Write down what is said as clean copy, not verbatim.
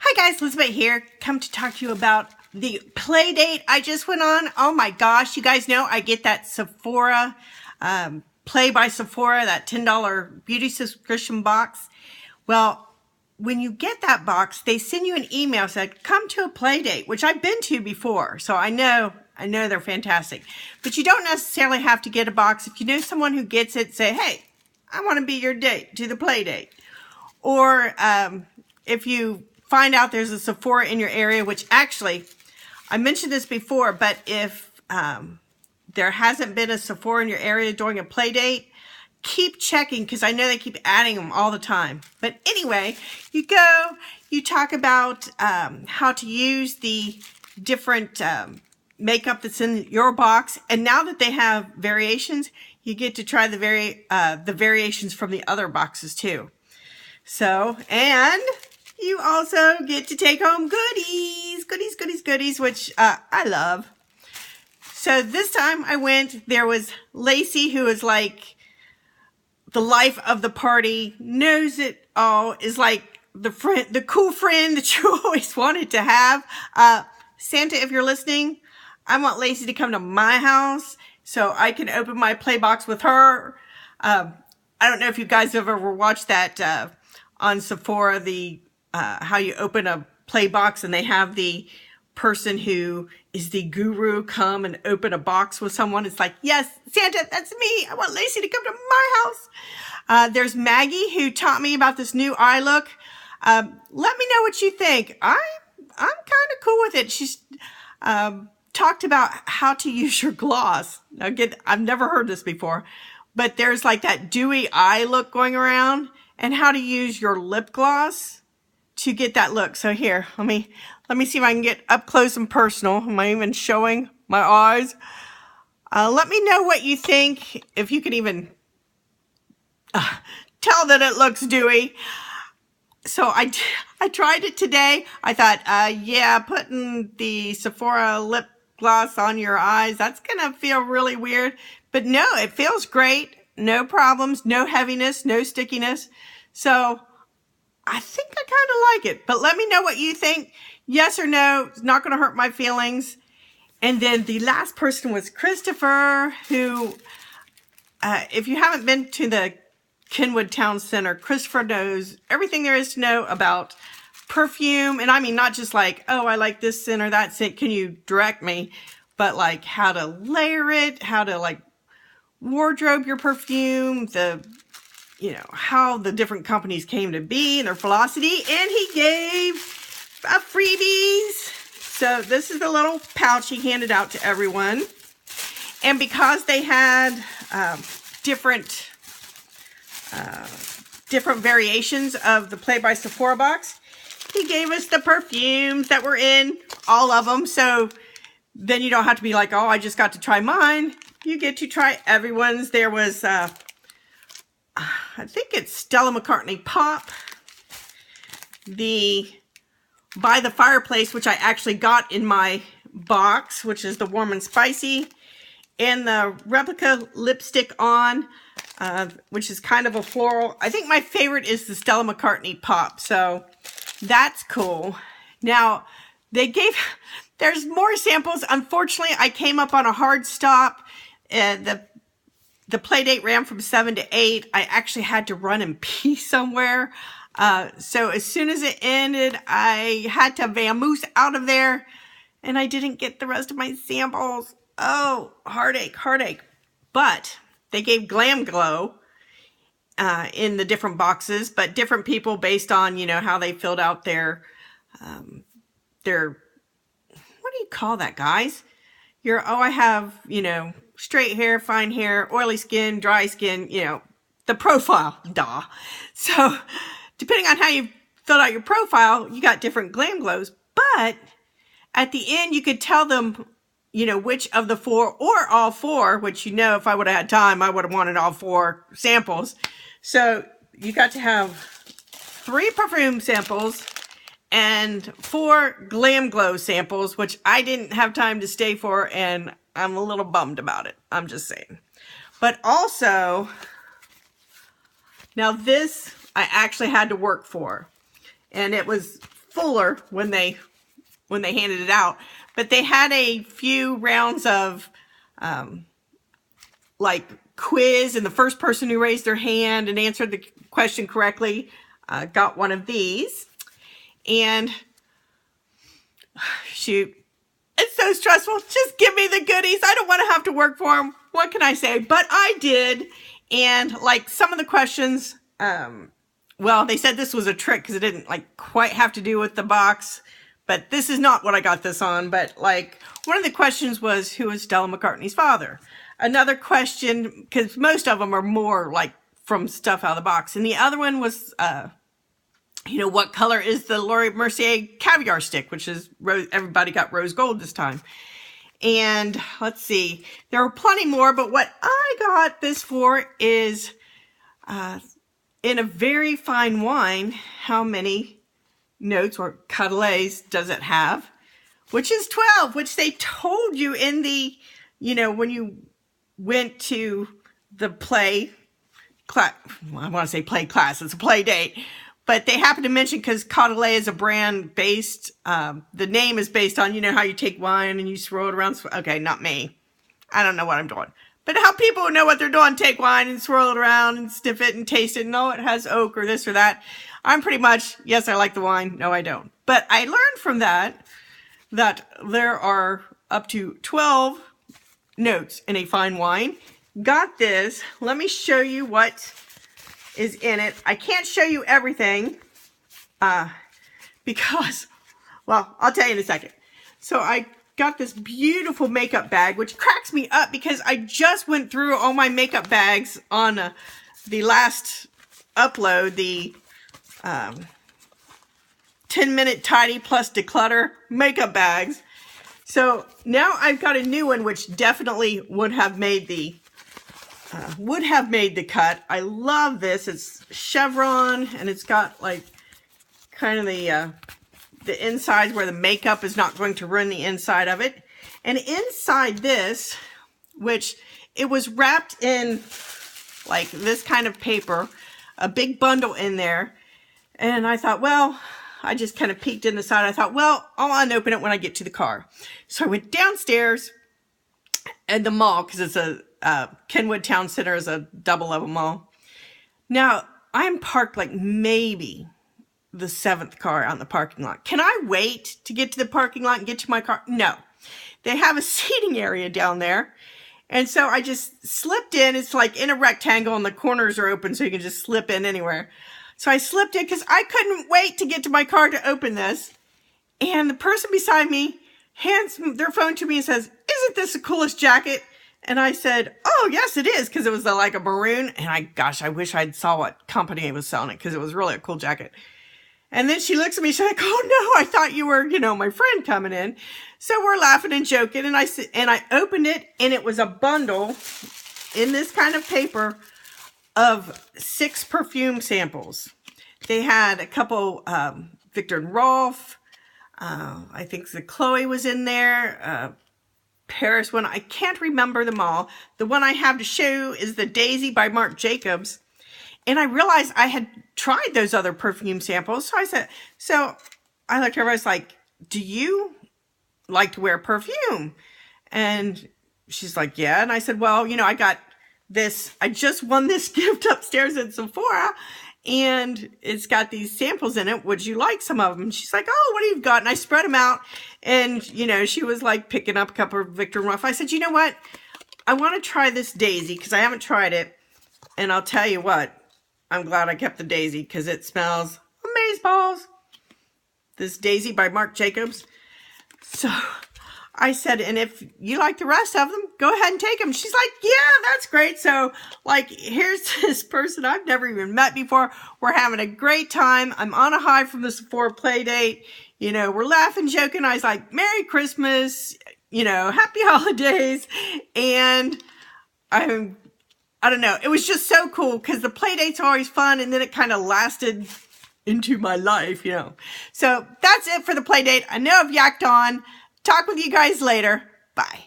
Hi guys, Elizabeth here. Come to talk to you about the play date I just went on. Oh my gosh, you guys know I get that Sephora, Play by Sephora, that $10 beauty subscription box. Well, when you get that box, they send you an email said, come to a play date, which I've been to before. So I know they're fantastic. But you don't necessarily have to get a box. If you know someone who gets it, say, hey, I want to be your date to the play date. Or if you find out there's a Sephora in your area, which actually, I mentioned this before, but if there hasn't been a Sephora in your area during a play date, keep checking because I know they keep adding them all the time. But anyway, you go, you talk about how to use the different makeup that's in your box. And now that they have variations, you get to try the variations from the other boxes too. So, and you also get to take home goodies, which I love. So this time I went, there was Lacey, who is like the life of the party, knows it all, is like the cool friend that you always wanted to have. Santa, if you're listening, I want Lacey to come to my house so I can open my play box with her. I don't know if you guys have ever watched that on Sephora, the how you open a play box and they have the person who is the guru come and open a box with someone. It's like, yes, Santa, that's me. I want Lacey to come to my house. There's Maggie, who taught me about this new eye look. Let me know what you think. I'm kind of cool with it. She's talked about how to use your gloss. Again, I've never heard this before, but there's like that dewy eye look going around, and how to use your lip gloss to get that look. So here, let me see if I can get up close and personal. Am I even showing my eyes? Let me know what you think, if you can even tell that it looks dewy. So I tried it today. I thought, yeah, putting the Sephora lip gloss on your eyes, that's gonna feel really weird. But no, it feels great. No problems, no heaviness, no stickiness. So I think I kind of like it, but let me know what you think. Yes or no, it's not going to hurt my feelings. And then the last person was Christopher, who, if you haven't been to the Kenwood Town Center, Christopher knows everything there is to know about perfume. And I mean, not just like, oh, I like this scent or that scent, can you direct me? But like how to layer it, how to like wardrobe your perfume, how the different companies came to be and their velocity, and he gave freebies. So this is the little pouch he handed out to everyone. And because they had different variations of the Play by Sephora box, he gave us the perfumes that were in all of them. So then you don't have to be like, oh, I just got to try mine. You get to try everyone's. There was I think it's Stella McCartney Pop, the By the Fireplace, which I actually got in my box, which is the Warm and Spicy, and the Replica Lipstick On, which is kind of a floral. I think my favorite is the Stella McCartney Pop, so that's cool. Now, there's more samples. Unfortunately, I came up on a hard stop, and the play date ran from 7 to 8. I actually had to run and pee somewhere. So as soon as it ended, I had to vamoose out of there, and I didn't get the rest of my samples. Oh, heartache. But they gave Glam Glow in the different boxes, but different people based on, how they filled out their, what do you call that, guys? I have, straight hair, fine hair, oily skin, dry skin, the profile, duh. So depending on how you filled out your profile, you got different Glam Glows. But at the end, you could tell them, which of the 4 or all 4, which, if I would have had time, I would have wanted all 4 samples. So you got to have 3 perfume samples and 4 Glam Glow samples, which I didn't have time to stay for, and I'm a little bummed about it. I'm just saying. But also, now this I actually had to work for. And it was fuller when they handed it out. But they had a few rounds of like quiz, and the first person who raised their hand and answered the question correctly got one of these. And shoot, it's so stressful. Just give me the goodies. I don't want to have to work for them. What can I say? But I did. And like some of the questions, well, they said this was a trick because it didn't like quite have to do with the box. But this is not what I got this on. But like one of the questions was, who is Stella McCartney's father? Another question, because most of them are more like from stuff out of the box. And the other one was, you know, what color is the Laura Mercier caviar stick, which is everybody got rose gold this time. And let's see, there were plenty more, but what I got this for is in a very fine wine, how many notes or Cadillacs does it have? Which is 12, which they told you in the, you know, when you went to the play class, well, I want to say play class, it's a play date. But they happen to mention, because Cadillac is a brand based, the name is based on, you know, how you take wine and you swirl it around. Okay, not me. I don't know what I'm doing. But how people who know what they're doing take wine and swirl it around and sniff it and taste it. No, it has oak or this or that. I'm pretty much, yes, I like the wine. No, I don't. But I learned from that there are up to 12 notes in a fine wine. Got this. Let me show you what is in it. I can't show you everything because, well, I'll tell you in a second. So I got this beautiful makeup bag, which cracks me up because I just went through all my makeup bags on the last upload, the 10-minute tidy plus declutter makeup bags. So now I've got a new one, which definitely would have made the cut. I love this. It's chevron, and it's got like kind of the inside where the makeup is not going to ruin the inside of it. And inside this, which it was wrapped in like this kind of paper, a big bundle in there. And I thought, well, I just kind of peeked in the side. I thought, well, I'll unopen it when I get to the car. So I went downstairs at the mall, because it's a Kenwood Town Center is a double-level mall. Now, I'm parked like maybe the 7th car out in the parking lot. Can I wait to get to the parking lot and get to my car? No. They have a seating area down there. And so I just slipped in. It's like in a rectangle and the corners are open so you can just slip in anywhere. So I slipped in because I couldn't wait to get to my car to open this. And the person beside me hands their phone to me and says, "Isn't this the coolest jacket?" And I said, "Oh, yes, it is," because it was like a maroon. And I wish I'd saw what company was selling it, because it was really a cool jacket. And then she looks at me, she's like, "Oh no, I thought you were, you know, my friend coming in." So we're laughing and joking, and I opened it, and it was a bundle in this kind of paper of 6 perfume samples. They had a couple Victor and Rolf. I think the Chloe was in there. Paris one. I can't remember them all. The one I have to show is the Daisy by Marc Jacobs. And I realized I had tried those other perfume samples. So I looked at her, I was like, "Do you like to wear perfume?" And she's like, "Yeah." And I said, "Well, you know, I got this, I just won this gift upstairs at Sephora, and it's got these samples in it. Would you like some of them?" And she's like, "Oh, what do you got?" And I spread them out, and, you know, she was like picking up a couple of Victor and Rolf. I said, "You know what? I want to try this Daisy, because I haven't tried it. And I'll tell you what, I'm glad I kept the Daisy, because it smells amazeballs." This Daisy by Marc Jacobs. So I said, "And if you like the rest of them, go ahead and take them." She's like, "Yeah, that's great." So, like, here's this person I've never even met before. We're having a great time. I'm on a high from the Sephora play date. You know, we're laughing, joking. I was like, "Merry Christmas, you know, happy holidays." And I don't know. It was just so cool, because the play date's always fun, and then it kind of lasted into my life, you know. So that's it for the play date. I know I've yacked on. Talk with you guys later. Bye.